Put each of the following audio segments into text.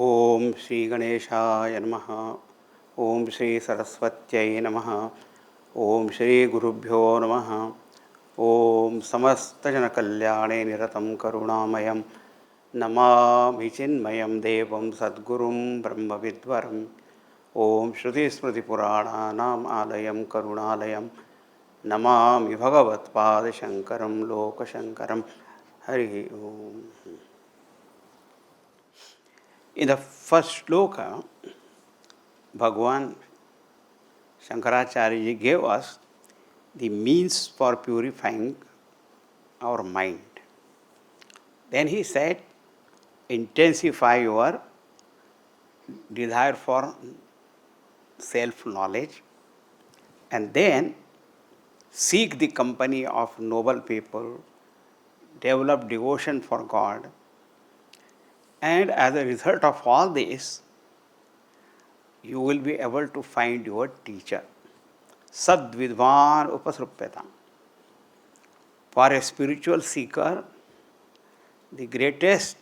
ओम श्री गणेशाय नमः। ओम श्री सरस्वत्यै नमः। ओम श्री गुरुभ्यो नमः। ओम समस्तजनकल्याणे निरतं करुणामयं नमामि चिन्मयं देवं सद्गुरुं ब्रह्मविद्वरम्। ओम श्रुतिस्मृतिपुराणानाम् आलयं करुणालयं नमामि भगवत्पादशङ्करं लोकशङ्करं। हरि ओम। In the first shloka, Bhagavan Shankaracharya ji gave us the means for purifying our mind. Then he said, intensify your desire for self-knowledge and then seek the company of noble people, develop devotion for God, and as a result of all this, you will be able to find your teacher. Sad vidvan upasrupyatam. For a spiritual seeker, the greatest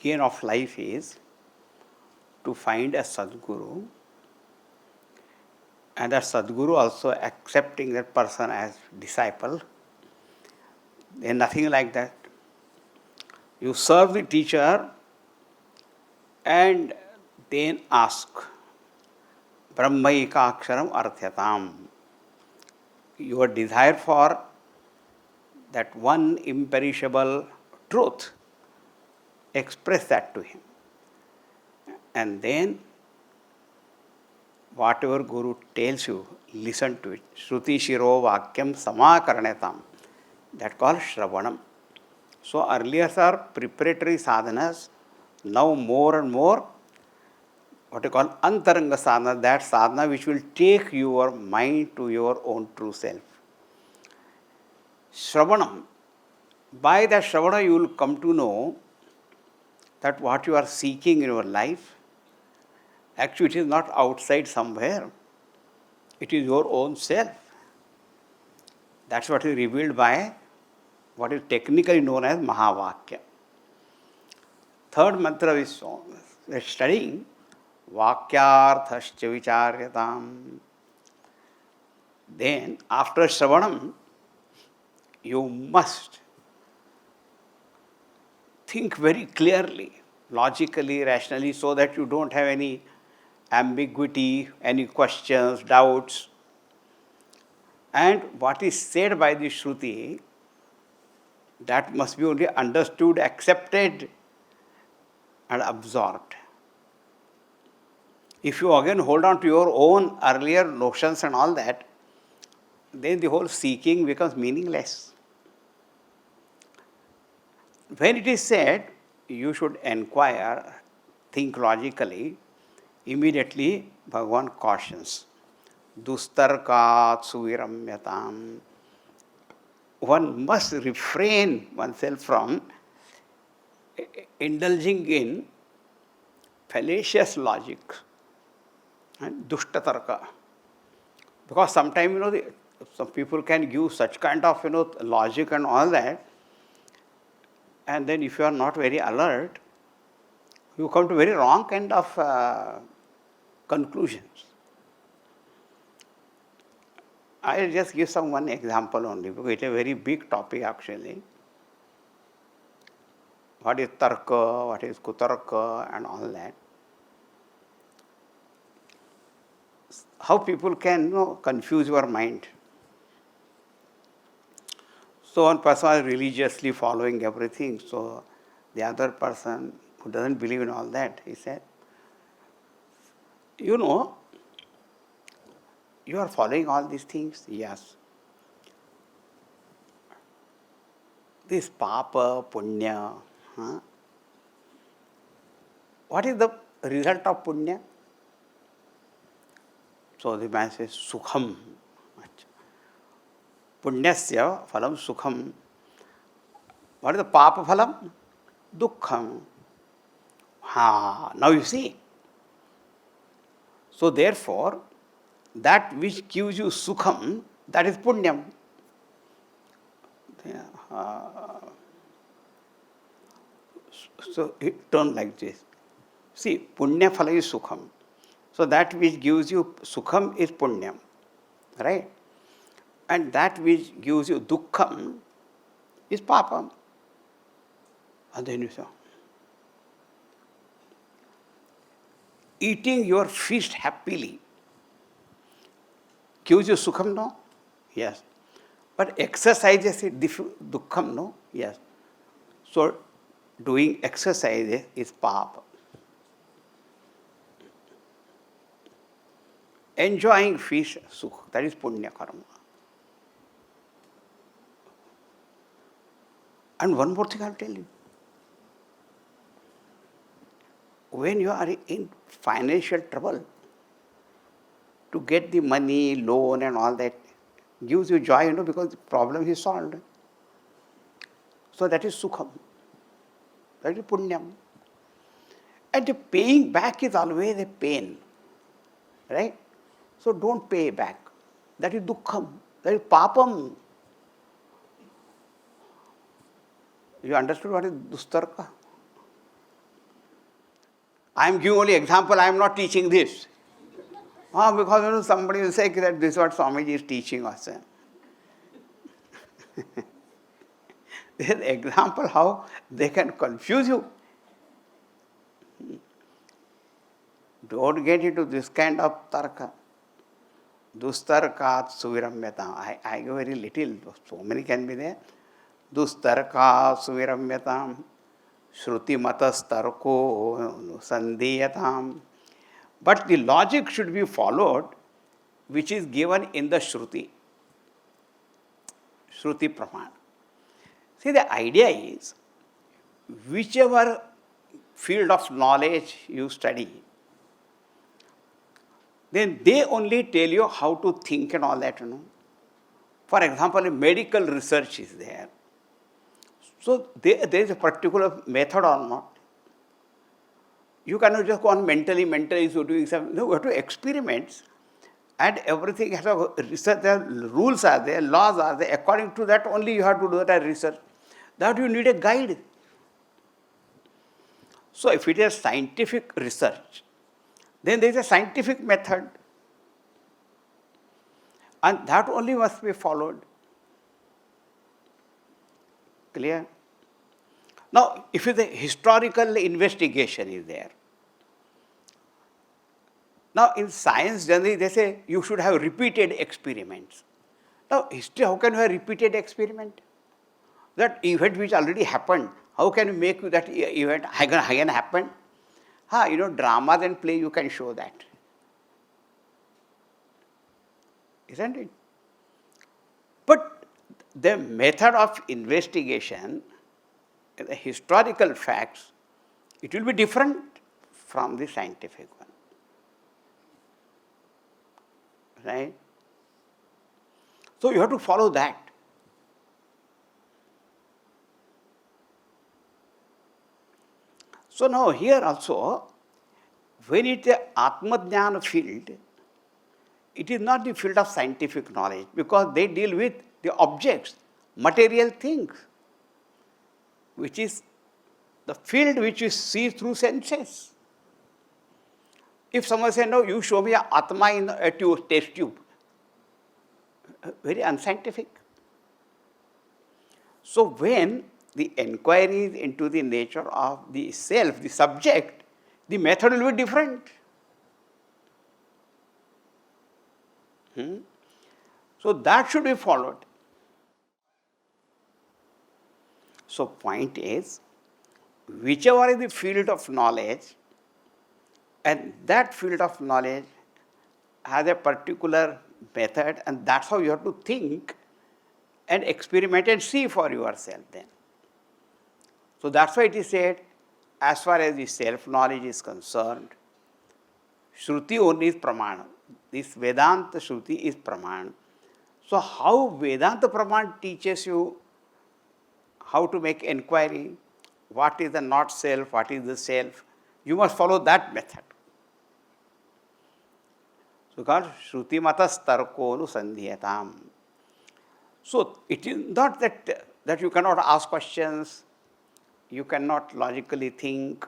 gain of life is to find a Sadguru, and that Sadguru also accepting that person as disciple. There is nothing like that. You serve the teacher and then ask, Brahmaika aksharam arthyatam. Your desire for that one imperishable truth, express that to him. And then, whatever Guru tells you, listen to it. Shruti shiro vakyam samakaranatam. That called Shravanam. So earlier are preparatory sadhanas, now more and more what you call antaranga sadhana, that sadhana which will take your mind to your own true self. Shravanam. By that Shravana you will come to know that what you are seeking in your life, actually it is not outside somewhere. It is your own self. That's what is revealed by what is technically known as Mahavakya. Third mantra is studying Vakyarthascha vicharyatam. Then after Shravanam, you must think very clearly, logically, rationally, so that you don't have any ambiguity, any questions, doubts. And what is said by the Shruti, that must be only understood, accepted, and absorbed. If you again hold on to your own earlier notions and all that, then the whole seeking becomes meaningless. When it is said, you should inquire, think logically, immediately Bhagavan cautions. Dustarkat suviramyatam. One must refrain oneself from indulging in fallacious logic and dushtatarka. Because sometimes, some people can give such kind of, logic and all that, and then if you are not very alert, you come to very wrong kind of conclusions. I will just give one example only, because it is a very big topic actually. What is tarka, what is kutarka, and all that. How people can confuse your mind. So one person is religiously following everything, so the other person who doesn't believe in all that, he said, you are following all these things? Yes. This papa, punya, what is the result of punya? So the man says, sukham. Punyasya phalam sukham. What is the papa phalam? Dukkham. Now you see. So therefore, that which gives you sukham, that is punyam. So it turned like this. See, punya phala is sukham. So that which gives you sukham is punyam, right? And that which gives you dukkham is papam. And then you say, eating your feast happily gives you sukham, no? Yes. But exercises is dukkham, no? Yes. So doing exercises is papa. Enjoying fish, sukh, that is punya karma. And one more thing I'll tell you. When you are in financial trouble, to get the money, loan and all that gives you joy, because the problem is solved. So that is sukham. That is punyam. And the paying back is always a pain. Right? So don't pay back. That is dukkham. That is papam. You understood what is dustarka? I am giving only example, I am not teaching this. Because somebody will say that this is what Swamiji is teaching us. This is an example how they can confuse you. Don't get into this kind of tarka. Dustarkat suviramyatam. I go very little, so many can be there. Dustarkat suviramyatam. Shruti matas tarko sandhiyatam. But the logic should be followed, which is given in the Shruti. Shruti Praman. See, the idea is, whichever field of knowledge you study, then they only tell you how to think and all that, For example, medical research is there. So there is a particular method or not. You cannot just go on mentally so doing something. No, you have to experiment. And everything has a research, there rules are there, laws are there. According to that only you have to do that research. That you need a guide. So if it is scientific research, then there is a scientific method. And that only must be followed. Clear? Now, if the historical investigation is there, now in science generally they say you should have repeated experiments. Now, history, how can you have repeated experiment? That event which already happened, how can you make that event again happen? Drama and play, you can show that. Isn't it? But the method of investigation, the historical facts, it will be different from the scientific one. Right? So you have to follow that. So now here also, when it is Atma-jnana field, it is not the field of scientific knowledge because they deal with the objects, material things, which is the field which you see through senses. If someone says, no, you show me an Atma in a test tube, very unscientific. So when the inquiry is into the nature of the self, the subject, the method will be different. So that should be followed. So point is, whichever is the field of knowledge, and that field of knowledge has a particular method, and that's how you have to think and experiment and see for yourself then. So that's why it is said, as far as the self-knowledge is concerned, Shruti only is Pramana. This Vedanta Shruti is Pramana. So how Vedanta Pramana teaches you how to make inquiry, what is the not self, what is the self, you must follow that method. So because Shruti matas tarko anusandhiyatam. So it is not that you cannot ask questions, you cannot logically think,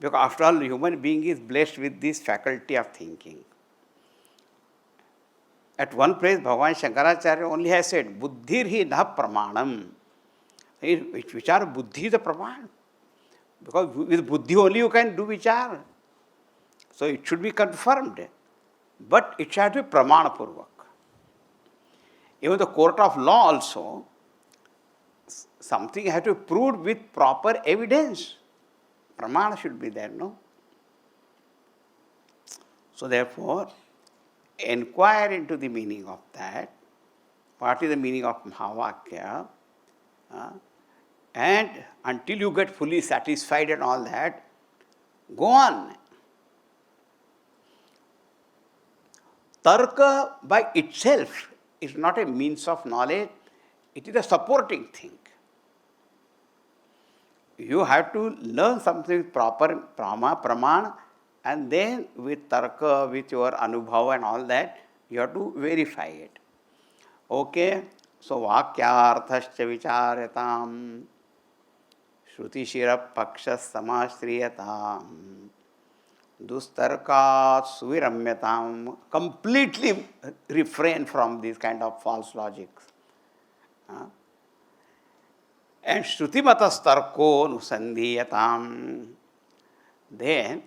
Because after all, human being is blessed with this faculty of thinking. At one place, Bhagavan Shankaracharya only has said, Buddhir hi na pramanam. Vichar buddhi is a praman. Because with buddhi only you can do vichar. So it should be confirmed. But it should be pramana purvak. Even the court of law also, something has to be proved with proper evidence. Pramana should be there, no? So therefore, inquire into the meaning of that. What is the meaning of Mahavakya? And until you get fully satisfied and all that, go on. Tarka by itself is not a means of knowledge, it is a supporting thing. You have to learn something with proper praman, and then with tarka, with your anubhava and all that, you have to verify it. Okay, so vakyarthascha vicharyatam, shruti shira paksha samasriyatam, dustarkat suviramyatam. Completely refrain from these kind of false logics. And Shrutimatas tarko nusandhiyatam. Then,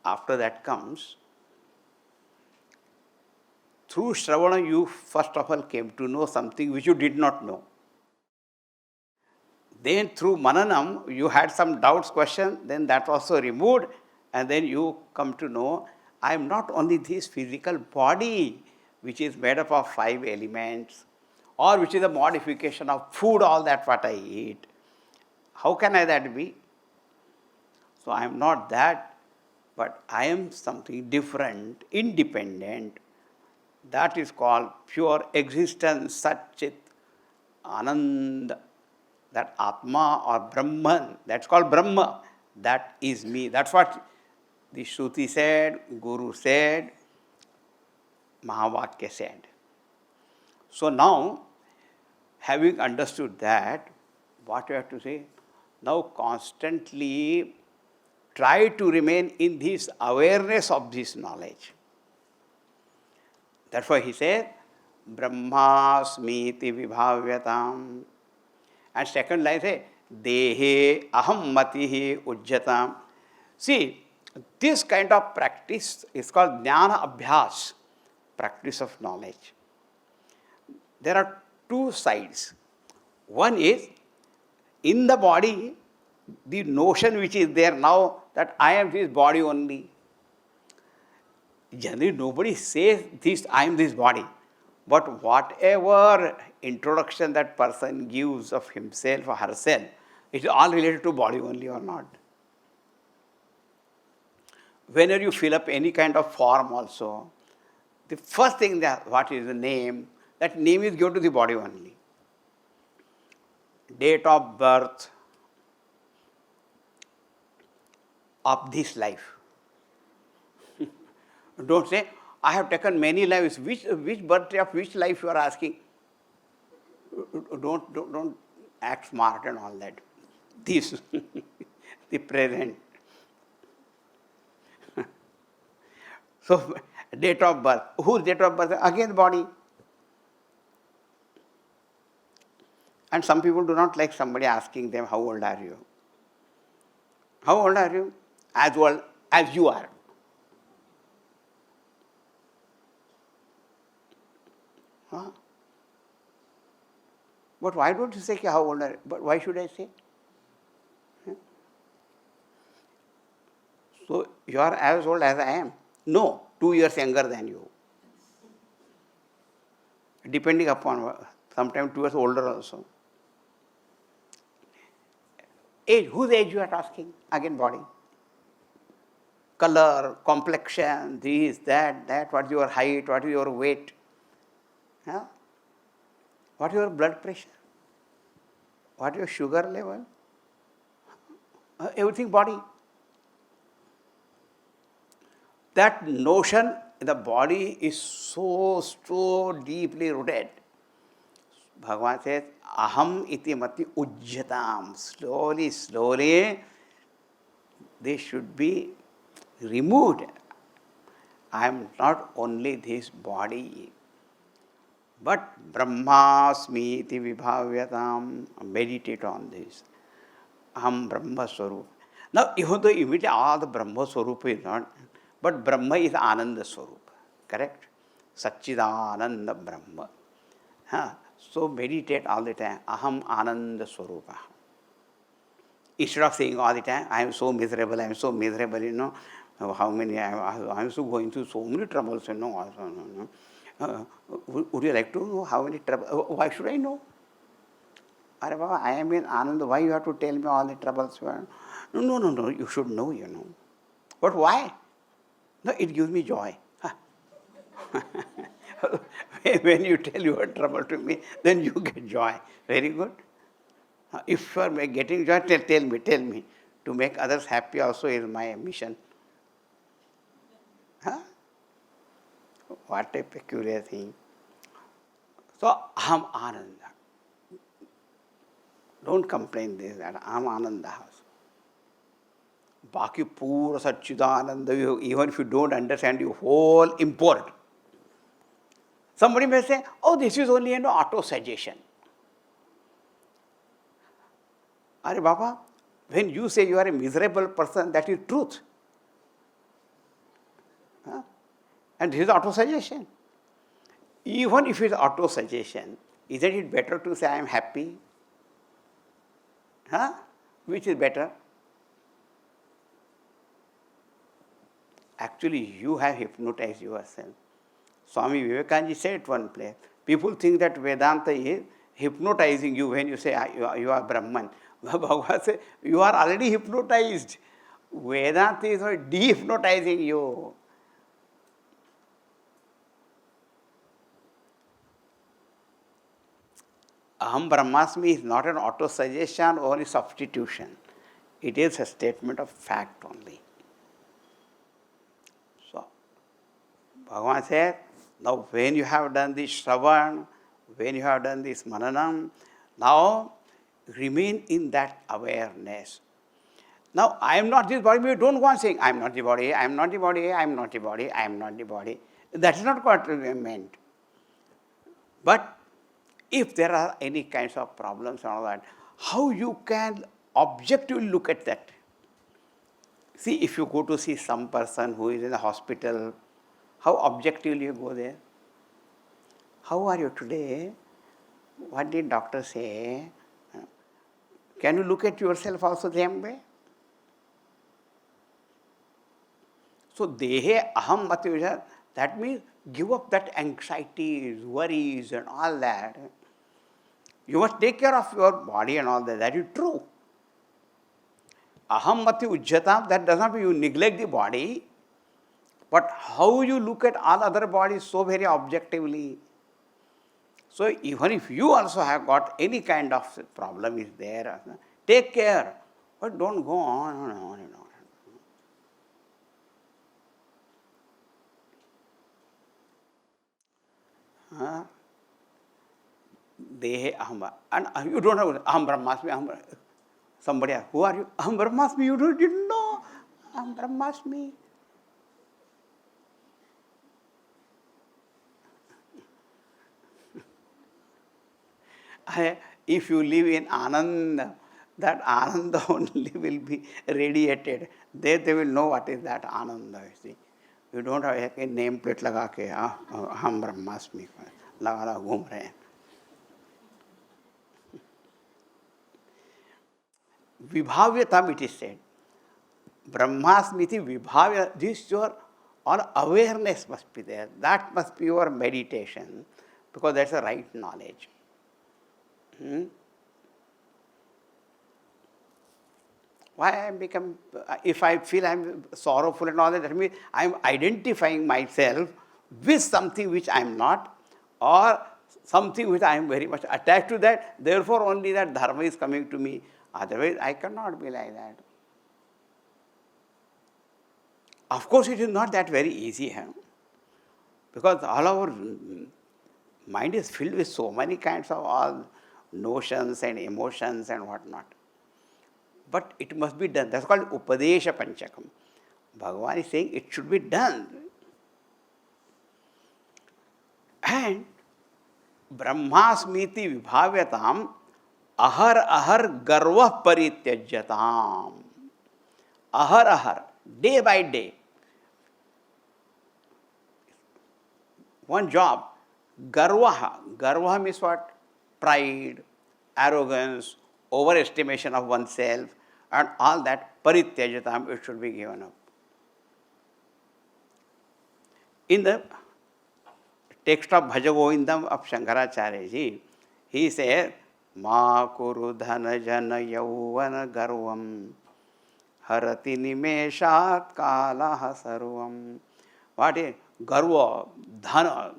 after that comes, through Shravana you first of all came to know something which you did not know. Then through Mananam you had some doubts, questions, then that also removed, and then you come to know, I am not only this physical body which is made up of 5 elements, or which is a modification of food, all that what I eat. How can I that be? So I am not that, but I am something different, independent. That is called pure existence, Sat-Chit, Ananda. That Atma or Brahman, that's called Brahma. That is me. That's what the Shruti said, Guru said, Mahavakya said. So now, having understood that, what you have to say? Now constantly try to remain in this awareness of this knowledge. Therefore he said, Brahmasmiti vibhavyatam. And second line say, Dehe aham matihi ujjatam. See, this kind of practice is called jnana abhyas, practice of knowledge. There are 2 sides. One is, in the body, the notion which is there now that I am this body only. Generally, nobody says this, I am this body. But whatever introduction that person gives of himself or herself, it is all related to body only or not. Whenever you fill up any kind of form also, the first thing that what is the name, that name is given to the body only. Date of birth of this life. Don't say, I have taken many lives. Which birthday of which life you are asking? Don't act smart and all that. This, the present. So, date of birth. Whose date of birth? Again, body. And some people do not like somebody asking them, how old are you? How old are you? As old as you are. Huh? But why don't you say how old are you? But why should I say? So you are as old as I am? No, 2 years younger than you. Depending upon, sometimes 2 years older also. Age, whose age you are asking? Again, body. Color, complexion, this, that, what is your height, what is your weight? Huh? What is your blood pressure? What is your sugar level? Everything body. That notion in the body is so deeply rooted. Bhagavan says, aham iti mati ujjatam. Slowly, they should be removed. I am not only this body, but Brahmasmi iti vibhavyatam. Meditate on this. Aham Brahma Swarup. Now, even though immediately all the Brahma Swarup is not, but Brahma is Ananda Swarup, correct? Satchidananda Brahma. So meditate all the time. Aham Ananda Swarupa. Instead of saying all the time, I am so miserable, how many, I am so going through so many troubles, would you like to know how many troubles? Why should I know? Are Baba, I am in Ananda, why you have to tell me all the troubles? No, you should know, But why? No, it gives me joy. When you tell your trouble to me, then you get joy. Very good. If you are getting joy, tell me. To make others happy also is my mission. What a peculiar thing. So, Aham Ananda. Don't complain this, that Aham Ananda. Baki Pura Satchidananda, even if you don't understand your whole import. Somebody may say, oh, this is only an auto-suggestion. Are Baba, when you say you are a miserable person, that is truth. And this is auto-suggestion. Even if it is auto-suggestion, isn't it better to say I am happy? Which is better? Actually, you have hypnotized yourself. Swami Vivekananda said at one place, people think that Vedanta is hypnotizing you when you say you are Brahman. Bhagavan says, you are already hypnotized. Vedanta is de-hypnotizing you. Aham Brahmasmi is not an auto-suggestion or a substitution. It is a statement of fact only. So, Bhagavan said, now when you have done this Shravan, when you have done this Mananam, now remain in that awareness. Now, I am not this body, but you don't go on saying, I am not the body, I am not the body, I am not the body, I am not the body. That is not what we meant. But if there are any kinds of problems and all that, how you can objectively look at that? See, if you go to see some person who is in the hospital, how objectively you go there? How are you today? What did doctor say? Can you look at yourself also the same way? So, dehe aham mati, that means give up that anxieties, worries and all that. You must take care of your body and all that. That is true. Aham mati ujjatam, that does not mean you neglect the body, but how you look at all other bodies so very objectively. So, even if you also have got any kind of problem is there, take care, but don't go on and on and on. Dehe aham, and you don't have aham brahmasmi, aham. Somebody asks, who are you? Aham brahmasmi, you didn't know. Aham brahmasmi. If you live in Ananda, that Ananda only will be radiated. They will know what is that Ananda, you see. You don't have a name plate लगा के हम ब्रह्मास्मि लगा घूम रहे हैं. Vibhavyatam, it is said. Brahmasmiti vibhavya, this your all awareness must be there. That must be your meditation, because that's the right knowledge. Why I become, if I feel I am sorrowful and all that, that means I am identifying myself with something which I am not, or something which I am very much attached to that, therefore only that dharma is coming to me. Otherwise, I cannot be like that. Of course, it is not that very easy, because all our mind is filled with so many kinds of all notions and emotions and what not. but it must be done. That's called Upadesha Panchakam. Bhagavan is saying it should be done. And Brahmasmiti vibhavyatam ahar ahar garva parityajyatam. Ahar ahar, day by day. One job, garvaha. Garvaha means what? Pride, arrogance, overestimation of oneself, and all that parityajatam, it should be given up. In the text of Bhaja Govindam of Shankaracharya ji, he says, Ma kuru dhana jana yauvana garvam harati nimeshat kalaha sarvam. What is garva, dhana?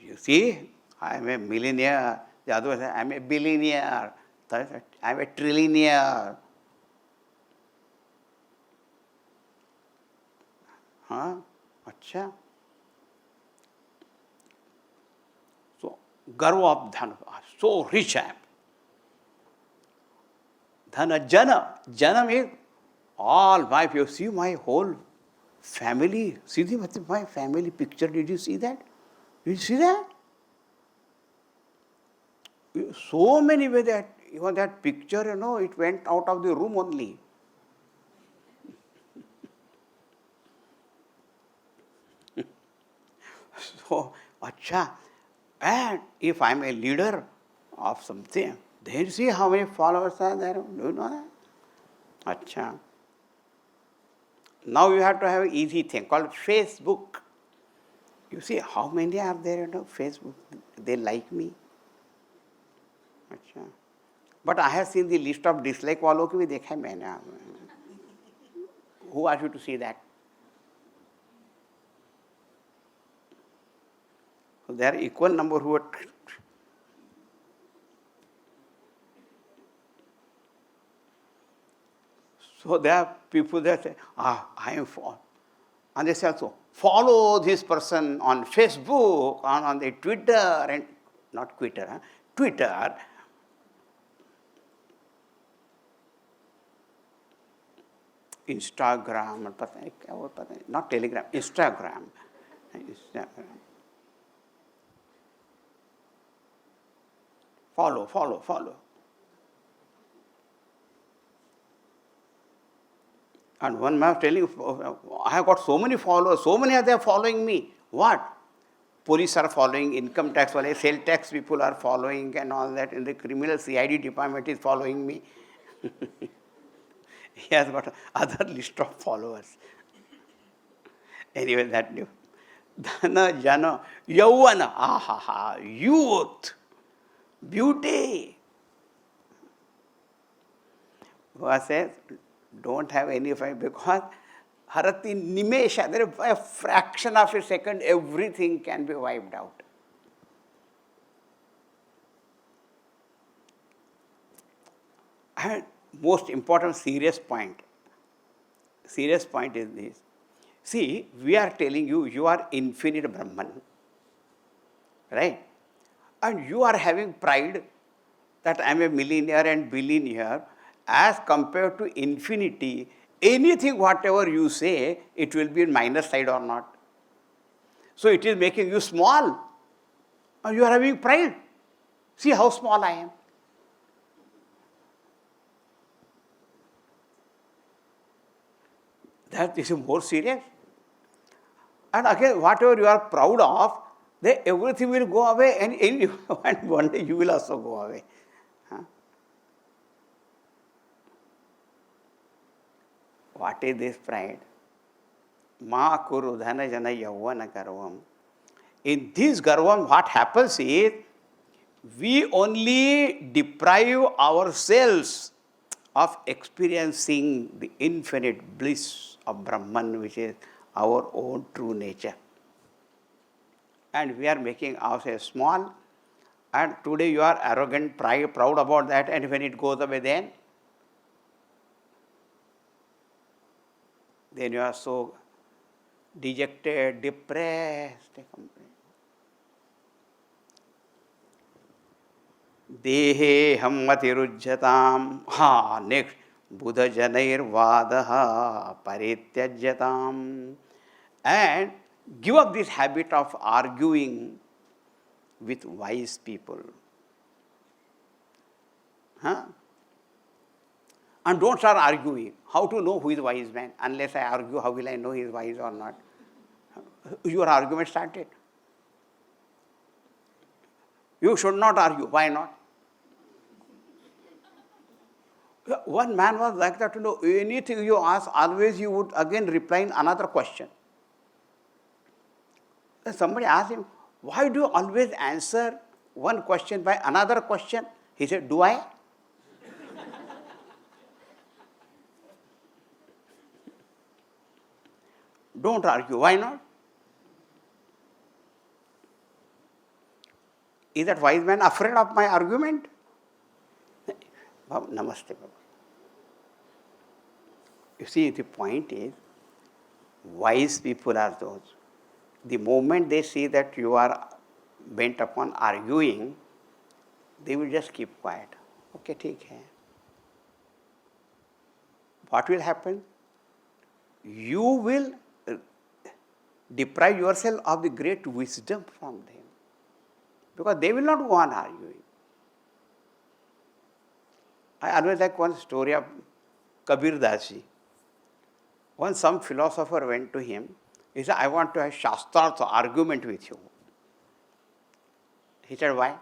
You see, I am a millionaire. The other one says, I am a billionaire. I am a trillionaire. Huh? Acha. So, garva of dhana, so rich I am. Dhana jana. Jana means all my, you see my whole family. See my family picture. Did you see that? Did you see that? So many ways that, even that picture, it went out of the room only. So, acha. And if I am a leader of something, then see how many followers are there. Do you know that? Acha. Now you have to have an easy thing called Facebook. You see how many are there, Facebook. They like me. Acha. But I have seen the list of dislike वालों की भी देखा है मैंने. Who asked you to see that? So there are equal number who are. So there are people that say, I am for. And they say also, follow this person on Facebook, on the Twitter, and not Twitter, Twitter. Instagram, not Telegram, Instagram. Follow. And one man was telling you, I have got so many followers, so many are there following me. What? Police are following, income tax, sale tax people are following, and all that. In the criminal CID department is following me. He has got other list of followers. Anyway, that new. Dhana, jana, yauvana, youth, beauty. Who says, don't have any fight because harati nimesha, there is a fraction of a second, everything can be wiped out. And most important serious point is this. See, we are telling you, you are infinite Brahman, right? And you are having pride that I am a millionaire and billionaire. As compared to infinity, anything whatever you say, it will be in minus side or not. So it is making you small. And you are having pride. See how small I am. That is more serious. And again, whatever you are proud of, then everything will go away, and one day you will also go away. What is this pride? Ma kuru dhana jana yauvana garvam. In this garvam, what happens is, we only deprive ourselves of experiencing the infinite bliss of Brahman, which is our own true nature. And we are making ourselves small, and today you are arrogant, proud about that, and when it goes away, then you are so dejected, depressed. देहेहम मतिरुज्यताम. Ha, next. Buddha janairvadaha parityajyatam. And give up this habit of arguing with wise people. Huh? And don't start arguing. How to know who is wise man? Unless I argue, how will I know he is wise or not? Your argument started. You should not argue. Why not? One man was like that, anything you ask, always you would again reply in another question. Then somebody asked him, why do you always answer one question by another question? He said, do I? Don't argue. Why not? Is that wise man afraid of my argument? Namaste, Baba. You see, the point is, wise people are those. The moment they see that you are bent upon arguing, they will just keep quiet. Okay, theek hai. What will happen? You will deprive yourself of the great wisdom from them. Because they will not go on arguing. I always like one story of Kabir Das ji. Once some philosopher went to him, he said, I want to have Shastrartha argument with you. He said, why?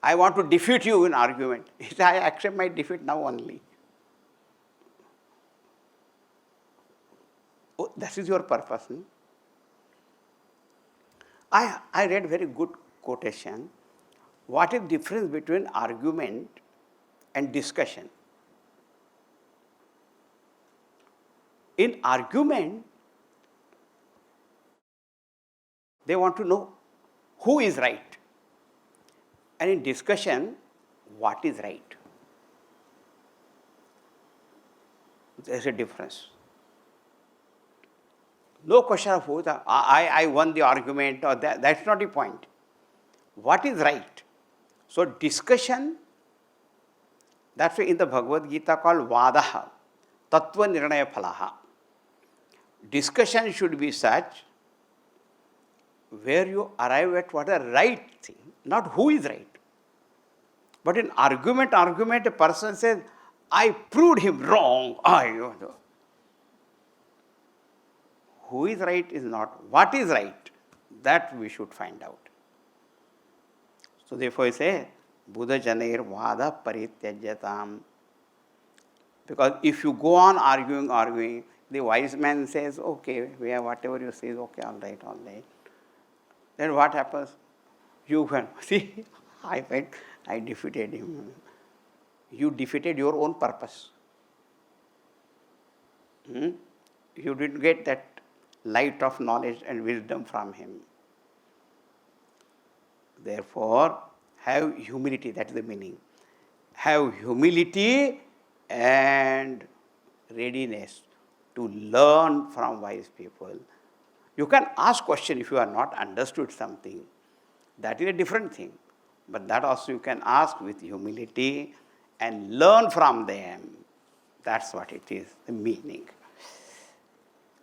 I want to defeat you in argument. He said, I accept my defeat now only. Oh, that is your purpose. Hmm? I read very good quotation. What is the difference between argument and discussion? In argument, they want to know who is right. And in discussion, what is right. There is a difference. No question of who, I won the argument, or that's not the point. What is right? So discussion, that's why in the Bhagavad Gita called Vadaha, Tattva Nirnaya Phalaha. Discussion should be such where you arrive at what is the right thing, not who is right. But in argument, a person says, I proved him wrong. Who is right is not. What is right? That we should find out. So therefore I say, Buddha janair vada parityajyatam. Because if you go on arguing, the wise man says, okay, whatever you say is okay, all right. Then what happens? You can see, I defeated him. You defeated your own purpose. You didn't get that light of knowledge and wisdom from him. Therefore, have humility, that is the meaning. Have humility and readiness to learn from wise people. You can ask question if you are not understood something. That is a different thing. But that also you can ask with humility and learn from them. That's what it is, the meaning.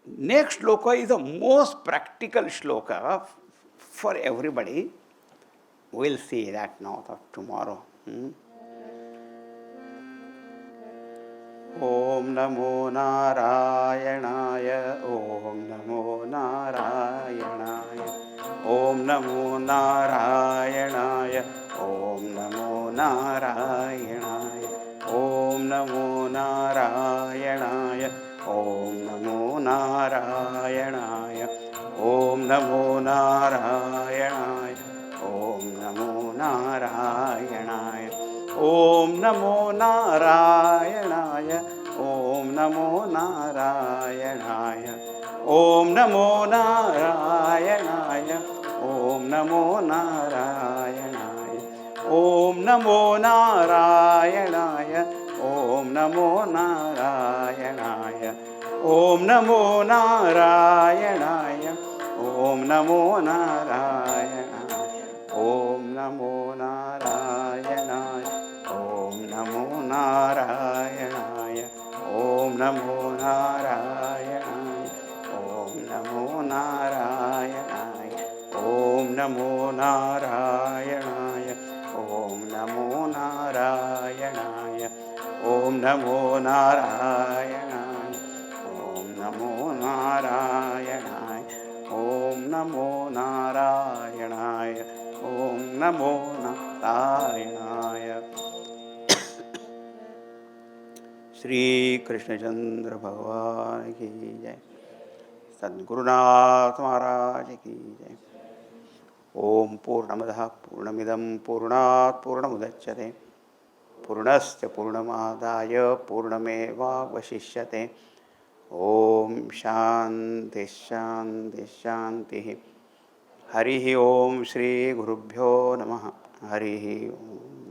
Next shloka is the most practical shloka for everybody. We'll see that now tomorrow. Om Namo Narayanaya, Om Namo Narayanaya, Om Namo Narayanaya, Om Namo Narayanaya, Om Namo Narayanaya, Om Namo Narayanaya, Om Namo Narayanaya, Om Namo Narayanaya, Om Namo Narayanaya, Om Namo Narayanaya, Om Namo Narayanaya, Om Namo Narayanaya, Om Namo Narayanaya, Om Namo Narayanaya, Om Namo Narayanaya, Om Namo Narayanaya, Om Namo Narayanaya. नारायणाय ओम नमो नारायणाय ओम नमो नारायणाय ओम नमो नारायणाय ओम नमो नारायणाय ओम नमो नारायणाय. श्री कृष्णचंद्र भगवान की जय. सद्गुरुनाथ महाराज की जय. ओम पूर्णमदः पूर्णमिदं पूर्णात् पूर्णमुदच्यते पूर्णस्य पूर्णमादाय पूर्णमेवावशिष्यते. ओम शांति शांति शांति. हरि ओम. श्री गुरुभ्यो नमः. हरि ओम.